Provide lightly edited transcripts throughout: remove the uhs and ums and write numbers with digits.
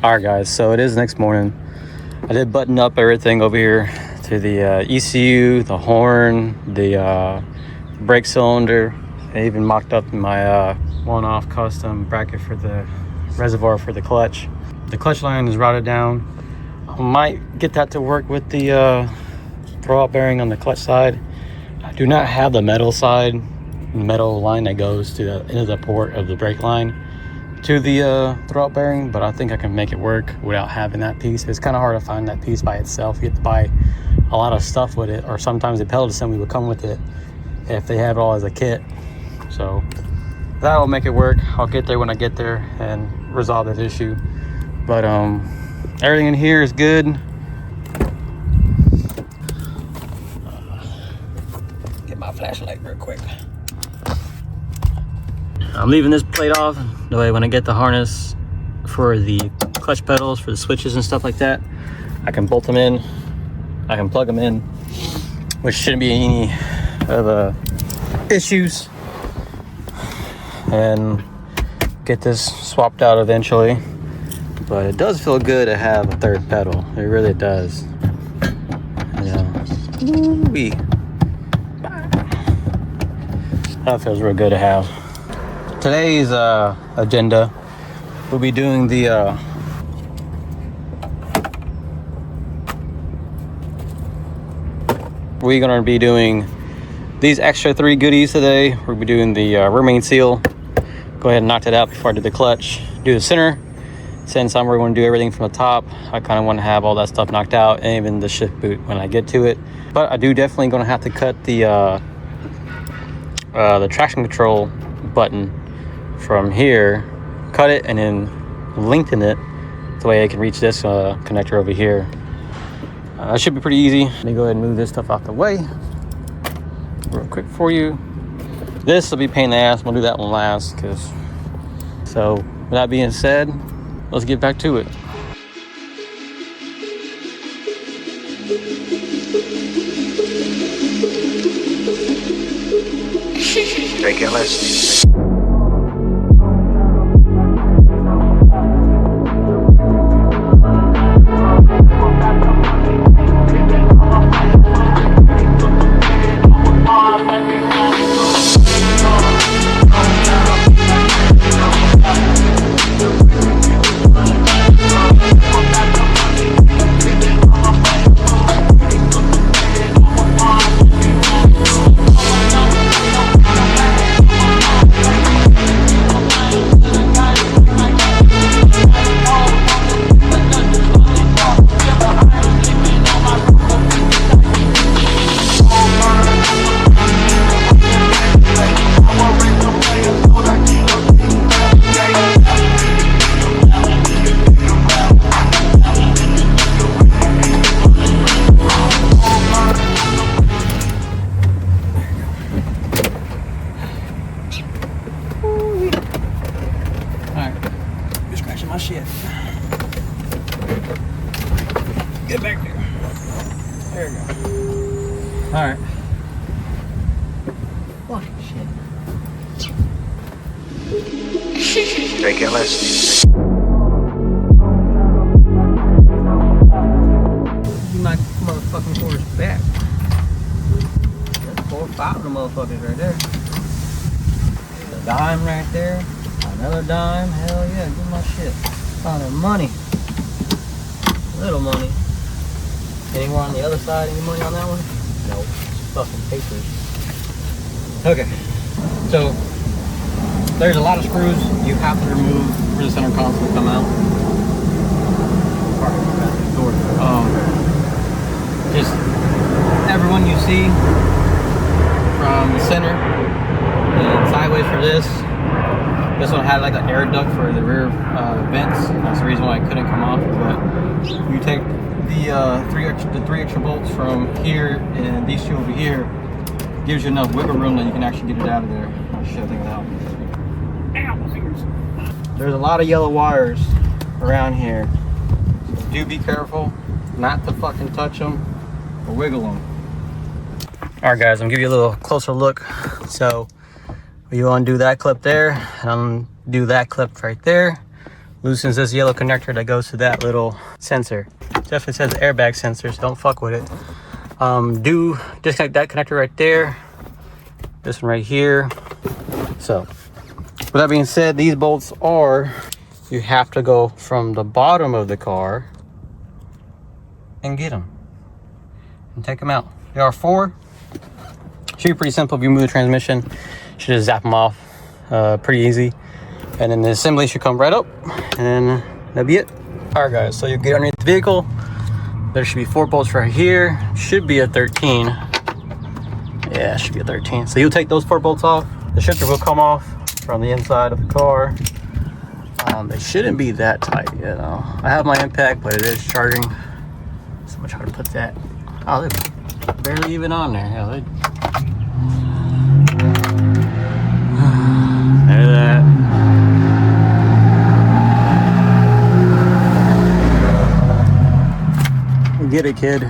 All right, guys, so it is next morning. I did button up everything over here to the ECU, the horn, the brake cylinder. I even mocked up my one-off custom bracket for the reservoir for the clutch. The clutch line is routed down. I might get that to work with the throwout bearing on the clutch side. I do not have the metal line that goes to the end of the port of the brake line to the throwout bearing, but I think I can make it work without having that piece. It's kind of hard to find that piece by itself. You have to buy a lot of stuff with it, or sometimes the pellet assembly would come with it if they had it all as a kit. So that'll make it work. I'll get there when I get there and resolve that issue. But everything in here is good. Get my flashlight real quick. I'm leaving this plate off, that way when I get the harness for the clutch pedals, for the switches and stuff like that, I can bolt them in, I can plug them in, which shouldn't be any of the issues, and get this swapped out eventually. But it does feel good to have a third pedal, it really does. Ooh-wee. That feels real good to have. Today's agenda, we'll be doing the we're gonna be doing these extra 3 goodies today. We'll be doing the rear main seal. Go ahead and knock that out before I do the clutch. Do the center. Since we're going to do everything from the top, I kind of want to have all that stuff knocked out, and even the shift boot when I get to it. But I do definitely going to have to cut the traction control button from here, cut it, and then lengthen it the way I can reach this connector over here. That should be pretty easy. Let me go ahead and move this stuff out the way real quick for you. This will be a pain in the ass. We'll do that one last. So with that being said, let's get back to it. Take it, let's get back there. There we go. All right. Oh, shit. Take it, let's You might motherfucking horse back. That's 4 or 5 of the motherfuckers right there. A dime right there. Another dime. Hell yeah, give my shit. Found the money. Little money. Anywhere on the other side? Any money on that one? No. It's fucking papers. Okay. So there's a lot of screws you have to remove for the center console to come out. Just everyone you see from the center and sideways for this. This one had like an air duct for the rear vents. That's the reason why I couldn't come off. But you take the three extra bolts from here and these 2 over here, gives you enough wiggle room that you can actually get it out of there. I'll show things out. Ow, my fingers. There's a lot of yellow wires around here. So do be careful not to fucking touch them or wiggle them. All right, guys, I'm gonna give you a little closer look. So you undo that clip there, and undo that clip right there. loosens this yellow connector that goes to that little sensor. Definitely says airbag sensor, so don't fuck with it. Do disconnect that connector right there. This one right here. So, with that being said, these bolts are, you have to go from the bottom of the car and get them and take them out. There are 4. Should be pretty simple. If you move the transmission, you should just zap them off. Pretty easy. And then the assembly should come right up, and that'll be it. All right, guys. So you get underneath the vehicle. There should be 4 bolts right here. Should be a 13. Yeah, it should be a 13. So you'll take those 4 bolts off. The shifter will come off from the inside of the car. They shouldn't be that tight, you know. I have my impact, but it is charging. So much harder to put that. Oh, they're barely even on there. Yeah, look at that. We get it, kid.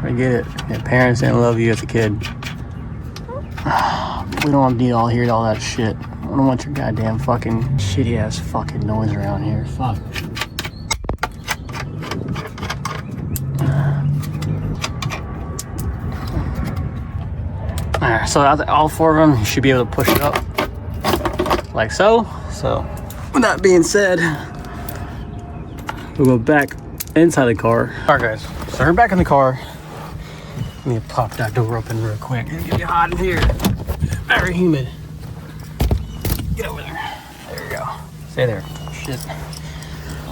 We get it. Your parents didn't love you as a kid. We don't need all hear all that shit. I don't want your goddamn fucking shitty ass fucking noise around here. Fuck. Alright, so all 4 of them, you should be able to push it up like so. So, with that being said, we'll go back inside the car. Alright, guys, so we're back in the car. Let me pop that door open real quick. It's gonna get hot in here. Very humid. Get over there. There we go. Stay there. Shit.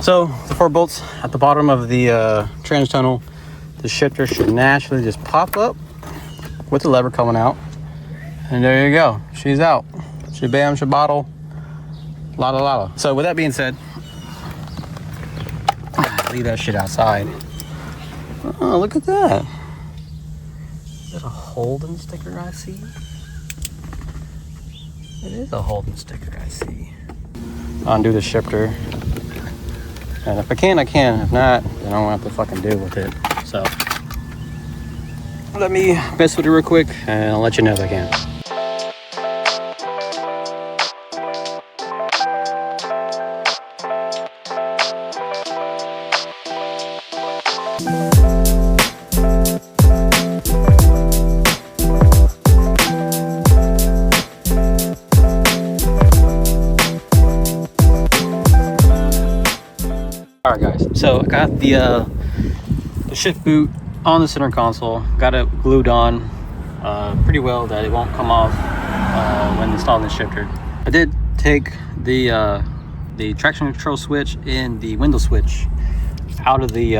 So the 4 bolts at the bottom of the trans tunnel, the shifter should naturally just pop up with the lever coming out. And there you go. She's out. Shabam, shabattle. Lada lada. So with that being said, leave that shit outside. Oh, look at that. Is that a Holden sticker I see? It is a Holden sticker I see. Undo the shifter. And if I can, I can. If not, then I don't have to fucking deal with it. So, let me mess with it real quick and I'll let you know if I can. Alright guys, so I got the shift boot on the center console, got it glued on pretty well that it won't come off when installing the shifter. I did take the traction control switch and the window switch out of the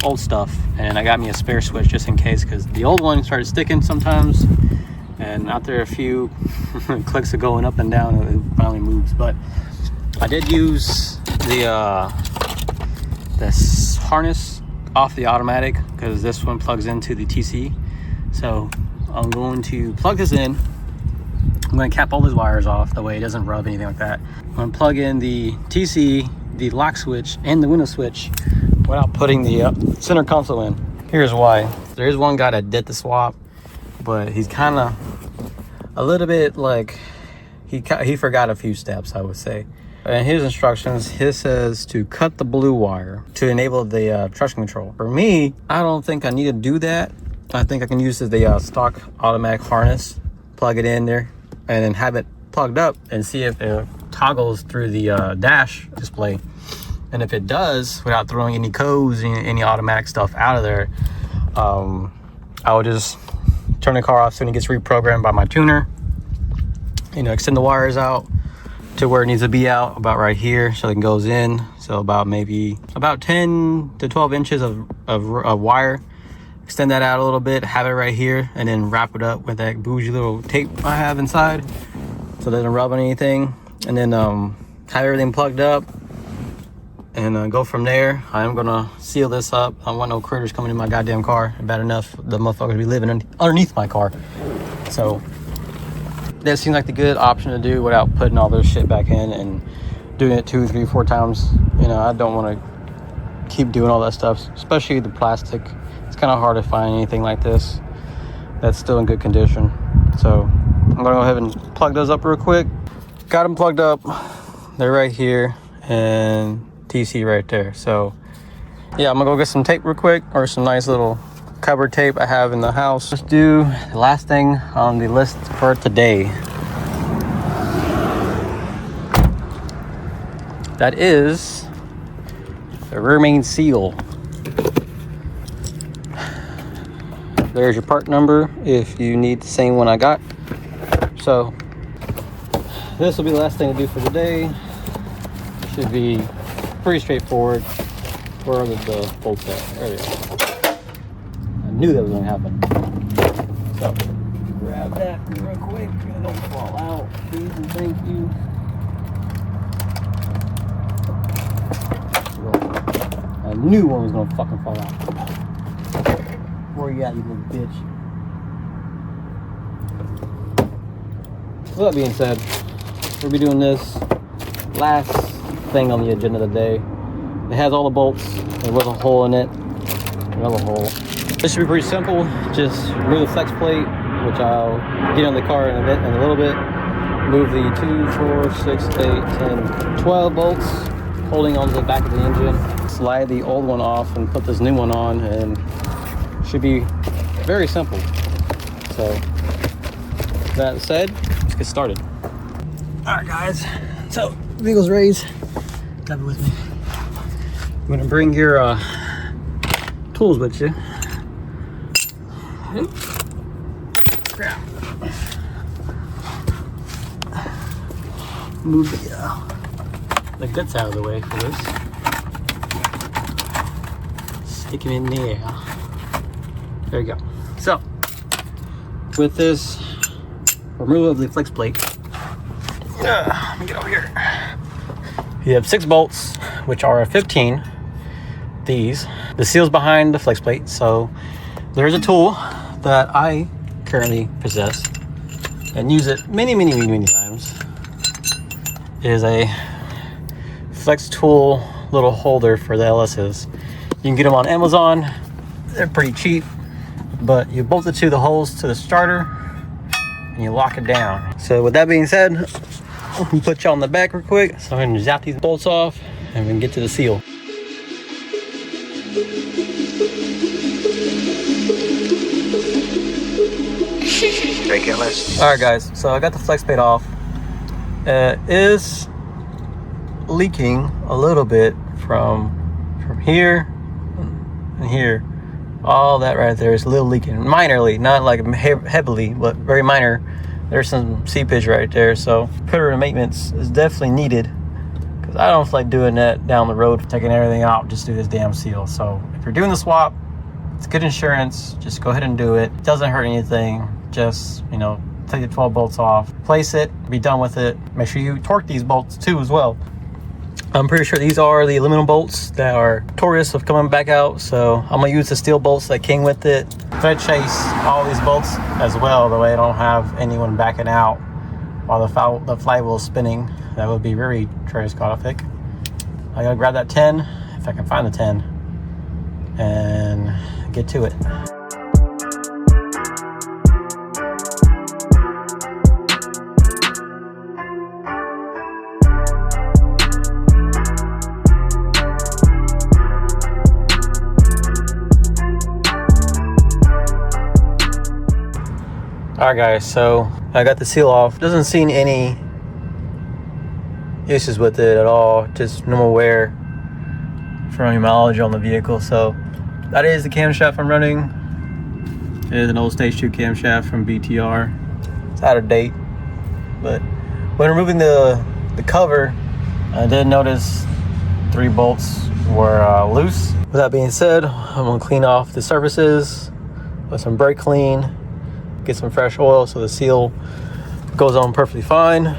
old stuff, and I got me a spare switch just in case, because the old one started sticking sometimes, and after a few clicks of going up and down it finally moves. But I did use this harness off the automatic because this one plugs into the TC. So I'm going to plug this in. I'm going to cap all these wires off the way it doesn't rub anything like that. I'm going to plug in the TC, the lock switch, and the window switch without putting the center console in. Here's why. There is one guy that did the swap, but he's kind of a little bit like he forgot a few steps, I would say. In his instructions, he says to cut the blue wire to enable the traction control. For me, I don't think I need to do that. I think I can use the stock automatic harness, plug it in there, and then have it plugged up and see if it toggles through the dash display. And if it does, without throwing any codes, any automatic stuff out of there, I will just turn the car off so it gets reprogrammed by my tuner. You know, extend the wires out to where it needs to be out, about right here, so it goes in. So about maybe about 10 to 12 inches of wire. Extend that out a little bit, have it right here, and then wrap it up with that bougie little tape I have inside so it doesn't rub on anything. And then have everything plugged up and go from there. I am gonna seal this up. I don't want no critters coming in my goddamn car. Bad enough the motherfuckers be living underneath my car. So that seems like the good option to do without putting all this shit back in and doing it 2, 3, 4 times. You know, I don't want to keep doing all that stuff, especially the plastic. It's kind of hard to find anything like this that's still in good condition. So I'm gonna go ahead and plug those up real quick. Got them plugged up. They're right here, and TC right there. So yeah, I'm gonna go get some tape real quick, or some nice little cover tape I have in the house. Let's do the last thing on the list for today. That is the rear main seal. There's your part number if you need the same one I got. So this will be the last thing to do for today. Should be pretty straightforward. Where are the bolts at? There they are. I knew that was going to happen. So grab that real quick. It don't fall out. Please and thank you. I knew one was going to fucking fall out. Where you at, you little bitch? So that being said, we'll be doing this last thing on the agenda of the day. It has all the bolts. There was a hole in it. Another hole. This should be pretty simple. Just remove the flex plate, which I'll get on the car in a little bit. Move the 2, 4, 6, 8, 10, 12 bolts holding onto the back of the engine. Slide the old one off and put this new one on, and should be very simple. So that said, let's get started. All right, guys. So vehicle's raised. Have it with me. I'm gonna bring your tools with you. Grab. Move the guts out of the way for this. Stick them in there. There you go. So, with this removal of the flex plate, let me get over here. You have 6 bolts, which are 15. These. The seal's behind the flex plate, so there's a tool that I currently possess and use it many times. It is a flex tool little holder for the LSs. You can get them on Amazon. They're pretty cheap, but you bolt it to the holes to the starter and you lock it down. So with that being said, I'll put you on the back real quick. So I'm gonna zap these bolts off and we can get to the seal. Take it less. All right, guys. So I got the flex plate off. It is leaking a little bit from here and here. All that right there is a little leaking, minorly, not like heavily, but very minor. There's some seepage right there, so preventive maintenance is definitely needed, because I don't feel like doing that down the road, taking everything out just to do this damn seal. So if you're doing the swap, it's good insurance. Just go ahead and do it. It doesn't hurt anything. Just, you know, take the 12 bolts off, place it, be done with it. Make sure you torque these bolts too as well. I'm pretty sure these are the aluminum bolts that are notorious of coming back out, so I'm gonna use the steel bolts that came with it. Thread chase all these bolts as well, the way I don't have anyone backing out while the flywheel is spinning. That would be very catastrophic. I gotta grab that 10, if I can find the 10, and get to it. Alright guys, so I got the seal off. Doesn't seem any issues with it at all. Just normal wear from your mileage on the vehicle. So that is the camshaft I'm running. It is an old stage 2 camshaft from BTR. It's out of date. But when removing the cover, I did notice 3 bolts were loose. With that being said, I'm gonna clean off the surfaces with some brake clean. Get some fresh oil so the seal goes on perfectly fine.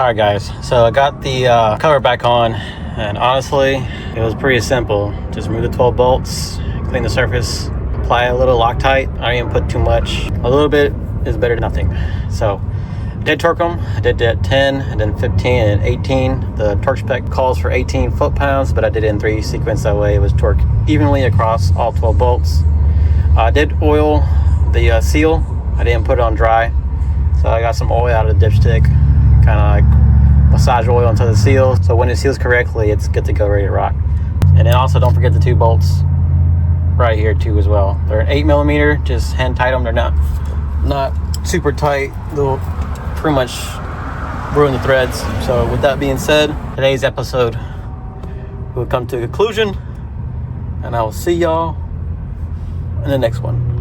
Alright guys, so I got the cover back on, and honestly it was pretty simple. Just remove the 12 bolts, clean the surface, apply a little Loctite. I didn't put too much. A little bit is better than nothing. So I did torque them. I did it at 10 and then 15 and 18. The torque spec calls for 18 foot-pounds, but I did it in 3 sequence. That way it was torqued evenly across all 12 bolts. I did oil the seal. I didn't put it on dry, so I got some oil out of the dipstick, kind of like massage oil into the seal, so when it seals correctly it's good to go, ready to rock. And then also don't forget the 2 bolts right here too as well. They're an 8mm, just hand tight them. They're not super tight. They'll pretty much ruin the threads. So with that being said, today's episode will come to a conclusion, and I will see y'all in the next one.